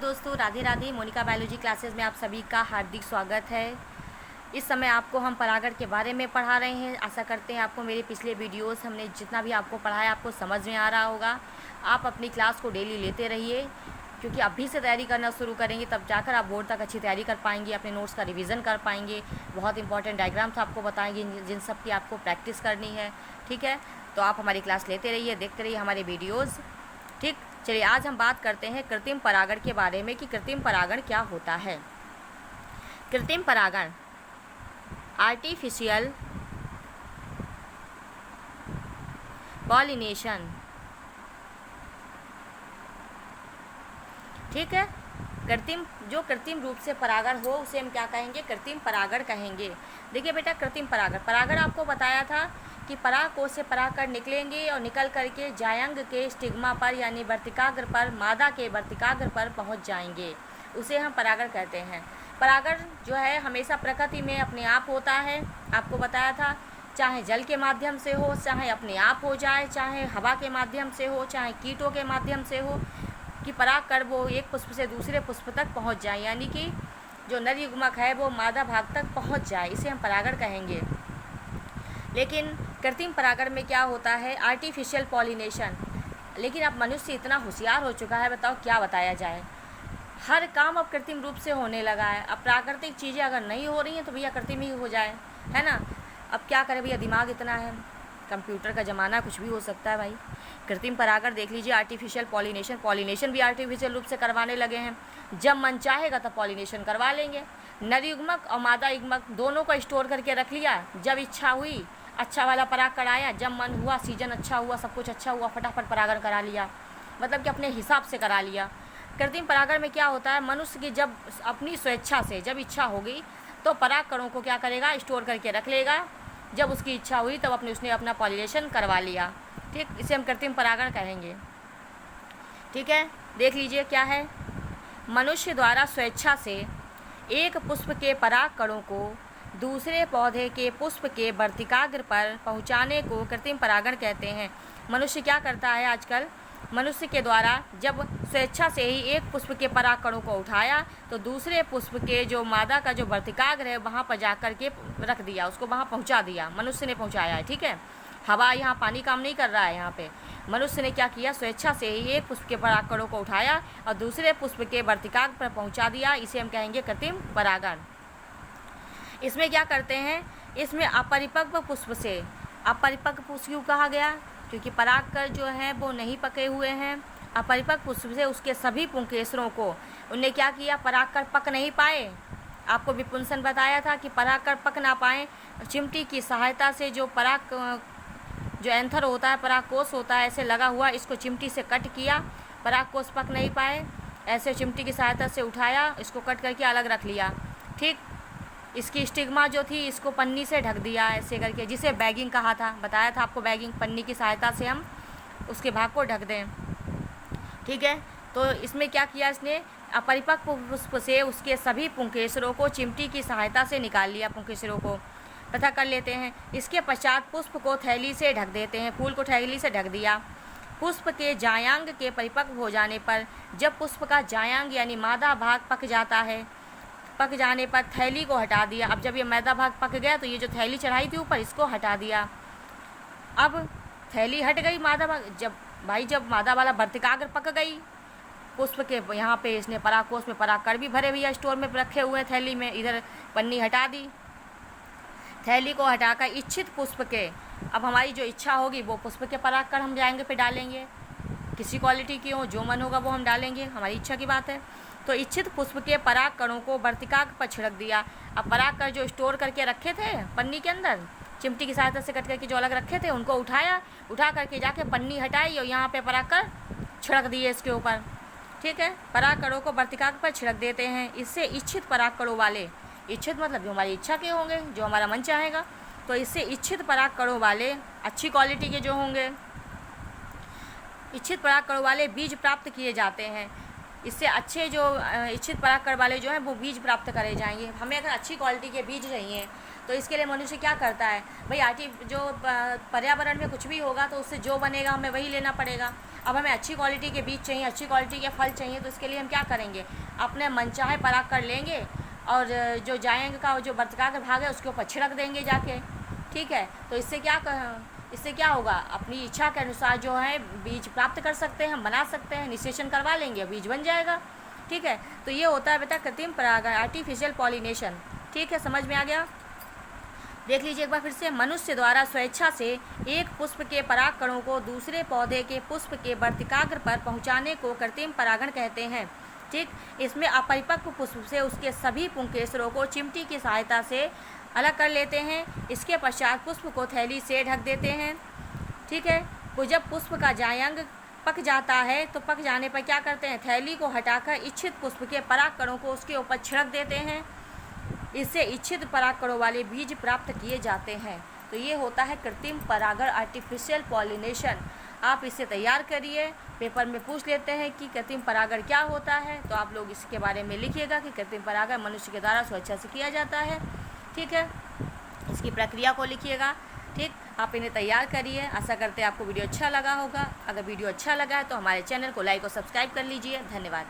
दोस्तों, Radhe Radhe. Monika biology classes में आप सभी का हार्दिक स्वागत है। इस समय आपको हम परागण के बारे में पढ़ा रहे हैं। आशा करते हैं आपको मेरे पिछले वीडियोस हमने जितना भी आपको पढ़ाया आपको समझ में आ रहा होगा। आप अपनी क्लास को डेली लेते रहिए, क्योंकि अभी से तैयारी करना शुरू करेंगे तब जाकर आप बोर्ड तक अच्छी तैयारी कर पाएंगे, अपने नोट्स का रिवीजन कर पाएंगे। बहुत इंपॉर्टेंट डायग्राम्स आपको बताएंगे जिन सब की आपको प्रैक्टिस करनी है। ठीक है, तो आप हमारी क्लास लेते रहिए, देखते रहिए हमारे वीडियोज़। ठीक, चलिए आज हम बात करते हैं कृत्रिम परागण के बारे में कि कृत्रिम परागण क्या होता है। कृत्रिम परागण आर्टिफिशियल पॉलिनेशन। ठीक है, जो कृत्रिम रूप से परागण हो उसे हम क्या कहेंगे? कृत्रिम परागण कहेंगे। देखिए बेटा, कृत्रिम परागण आपको बताया था कि परागकोश से परागकण निकलेंगे और निकल करके जायंग के स्टिग्मा पर यानी वर्तिकाग्र पर, मादा के वर्तिकाग्र पर पहुंच जाएंगे। उसे हम परागण कहते हैं। परागण जो है हमेशा प्रकृति में अपने आप होता है। आपको बताया था, चाहे जल के माध्यम से हो, चाहे अपने आप हो जाए, चाहे हवा के माध्यम से हो, चाहे कीटों के माध्यम से हो, कि परागकण वो एक पुष्प से दूसरे पुष्प तक पहुंच जाए, यानी कि जो नर युग्मक है वो मादा भाग तक पहुंच जाए, इसे हम परागण कहेंगे। लेकिन कृत्रिम परागण में क्या होता है? Artificial pollination. लेकिन अब मनुष्य इतना होशियार हो चुका है, बताओ क्या बताया जाए। हर काम अब कृत्रिम रूप से होने लगा है। अब प्राकृतिक चीज़ें अगर नहीं हो रही हैं तो भैया कृत्रिम ही हो जाए, है ना। अब क्या करें भैया, दिमाग इतना है, कंप्यूटर का ज़माना, कुछ भी हो सकता है भाई। कृत्रिम परागण देख लीजिए, आर्टिफिशियल पॉलिनेशन भी आर्टिफिशियल रूप से करवाने लगे हैं। जब मन चाहेगा तब पॉलिनेशन करवा लेंगे। नर युग्मक और मादा युग्मक दोनों को स्टोर करके रख लिया। जब इच्छा हुई, अच्छा वाला परागकण आया, जब मन हुआ, सीजन अच्छा हुआ, सब कुछ अच्छा हुआ, फटाफट परागण करा लिया, मतलब कि अपने हिसाब से करा लिया। कृत्रिम परागण में क्या होता है? मनुष्य की जब अपनी स्वेच्छा से जब इच्छा होगी तो परागकणों को क्या करेगा? स्टोर करके रख लेगा। जब उसकी इच्छा हुई तब उसने अपना पॉलिनेशन करवा लिया। ठीक, इसे हम कृत्रिम परागण कहेंगे। ठीक है, देख लीजिए क्या है। मनुष्य द्वारा स्वेच्छा से एक पुष्प के परागकणों को दूसरे पौधे के पुष्प के वर्तिकाग्र पर पहुंचाने को कृत्रिम परागण कहते हैं। मनुष्य क्या करता है आजकल? मनुष्य के द्वारा जब स्वेच्छा से ही एक पुष्प के परागकणों को उठाया तो दूसरे पुष्प के जो मादा का जो वर्तिकाग्र है वहाँ पर जा कर के रख दिया, उसको वहाँ पहुँचा दिया, मनुष्य ने पहुँचाया है। ठीक है, हवा यहाँ पानी काम नहीं कर रहा है। यहाँ पे मनुष्य ने क्या किया? स्वेच्छा से ही एक पुष्प के परागकणों को उठाया और दूसरे पुष्प के वर्तिकाग्र पर पहुँचा दिया। इसे हम कहेंगे कृत्रिम परागण। इसमें क्या करते हैं? इसमें अपरिपक्व पुष्प से, अपरिपक्व पुष्प क्यों कहा गया? क्योंकि परागकण जो है वो नहीं पके हुए हैं। अपरिपक्व पुष्प से उसके सभी पुंकेसरों को उनने क्या किया? परागकण पक नहीं पाए। आपको विपुंसन बताया था कि परागकण पक ना पाए, चिमटी की सहायता से जो जो एंथर होता है, परागकोश होता है ऐसे लगा हुआ, इसको चिमटी से कट किया, परागकोश पक नहीं पाए, ऐसे चिमटी की सहायता से उठाया, इसको कट करके अलग रख लिया। ठीक, इसकी स्टिग्मा जो थी इसको पन्नी से ढक दिया ऐसे करके, जिसे बैगिंग कहा था, बताया था आपको। बैगिंग, पन्नी की सहायता से हम उसके भाग को ढक दें। ठीक है, तो इसमें क्या किया? इसने अपरिपक्व पुष्प से उसके सभी पुंकेसरों को चिमटी की सहायता से निकाल लिया, पुंकेसरों को तथा कर लेते हैं। इसके पश्चात पुष्प को थैली से ढक देते हैं, फूल को थैली से ढक दिया। पुष्प के जायांग के परिपक्व हो जाने पर, जब पुष्प का जायांग यानी मादा भाग पक जाता है, पक जाने पर थैली को हटा दिया। अब जब ये मादा भाग पक गया तो ये जो थैली चढ़ाई थी ऊपर, इसको हटा दिया। अब थैली हट गई, मादा भाग जब मादा वाला वर्तिकाग्र पक गई, पुष्प के यहाँ पे इसने परागकोश में परागकण भी भरे भैया स्टोर में रखे हुए हैं थैली में, इधर पन्नी हटा दी। थैली को हटाकर इच्छित पुष्प के, अब हमारी जो इच्छा होगी वो पुष्प के परागकण हम जाएंगे पे डालेंगे, किसी क्वालिटी की हो, जो मन होगा वो हम डालेंगे, हमारी इच्छा की बात है। तो इच्छित पुष्प के परागकणों को वर्तिकाग्र पर छिड़क दिया। अब परागकण जो स्टोर करके रखे थे पन्नी के अंदर, चिमटी की सहायता से कट करके जो अलग रखे थे, उनको उठा करके जाके पन्नी हटाई और यहाँ पे परागकण छिड़क दिए इसके ऊपर। ठीक है, परागकणों को वर्तिकाग्र पर छिड़क देते हैं। इससे इच्छित परागकणों वाले, इच्छित मतलब जो हमारी इच्छा के होंगे, जो हमारा मन चाहेगा, तो इससे इच्छित परागकणों वाले अच्छी क्वालिटी के जो होंगे, इच्छित परागकणों वाले बीज प्राप्त किए जाते हैं। इससे अच्छे जो इच्छित परागकण वाले जो हैं वो बीज प्राप्त करे जाएंगे। हमें अगर अच्छी क्वालिटी के बीज चाहिए तो इसके लिए मनुष्य क्या करता है भाई? जो पर्यावरण में कुछ भी होगा तो उससे जो बनेगा हमें वही लेना पड़ेगा। अब हमें अच्छी क्वालिटी के बीज चाहिए, अच्छी क्वालिटी के फल चाहिए, तो इसके लिए हम क्या करेंगे, अपने मनचाहे पराग कर लेंगे और जो जायंग का जो वर्तिकाग्र भाग है उसके ऊपर छिड़क देंगे जाके। ठीक है, तो इससे क्या होगा, अपनी इच्छा के अनुसार जो है बीज प्राप्त कर सकते हैं, हम बना सकते हैं, निषेचन करवा लेंगे, बीज बन जाएगा। ठीक है, तो ये होता है बेटा कृत्रिम परागण, आर्टिफिशियल पॉलिनेशन। ठीक है, समझ में आ गया। देख लीजिए एक बार फिर से, मनुष्य द्वारा स्वेच्छा से एक पुष्प के पराग कणों को दूसरे पौधे के पुष्प के वर्तिकाग्र पर पहुंचाने को कृत्रिम परागण कहते हैं। ठीक, इसमें अपरिपक्व पुष्प से उसके सभी पुंकेसरों को चिमटी की सहायता से अलग कर लेते हैं। इसके पश्चात पुष्प को थैली से ढक देते हैं। ठीक है, तो जब पुष्प का जायंग पक जाता है तो पक जाने पर क्या करते हैं, थैली को हटाकर इच्छित पुष्प के पराग कणों को उसके ऊपर छिड़क देते हैं। इससे इच्छित पराग कणों वाले बीज प्राप्त किए जाते हैं। तो ये होता है कृत्रिम परागण, आर्टिफिशियल पॉलिनेशन। आप इसे तैयार करिए, पेपर में पूछ लेते हैं कि कृत्रिम परागण क्या होता है, तो आप लोग इसके बारे में लिखिएगा कि कृत्रिम परागण मनुष्य के द्वारा स्वेच्छा से किया जाता है। ठीक है, इसकी प्रक्रिया को लिखिएगा। ठीक, आप इन्हें तैयार करिए। आशा करते हैं आपको वीडियो अच्छा लगा होगा। अगर वीडियो अच्छा लगा है तो हमारे चैनल को लाइक और सब्सक्राइब कर लीजिए। धन्यवाद।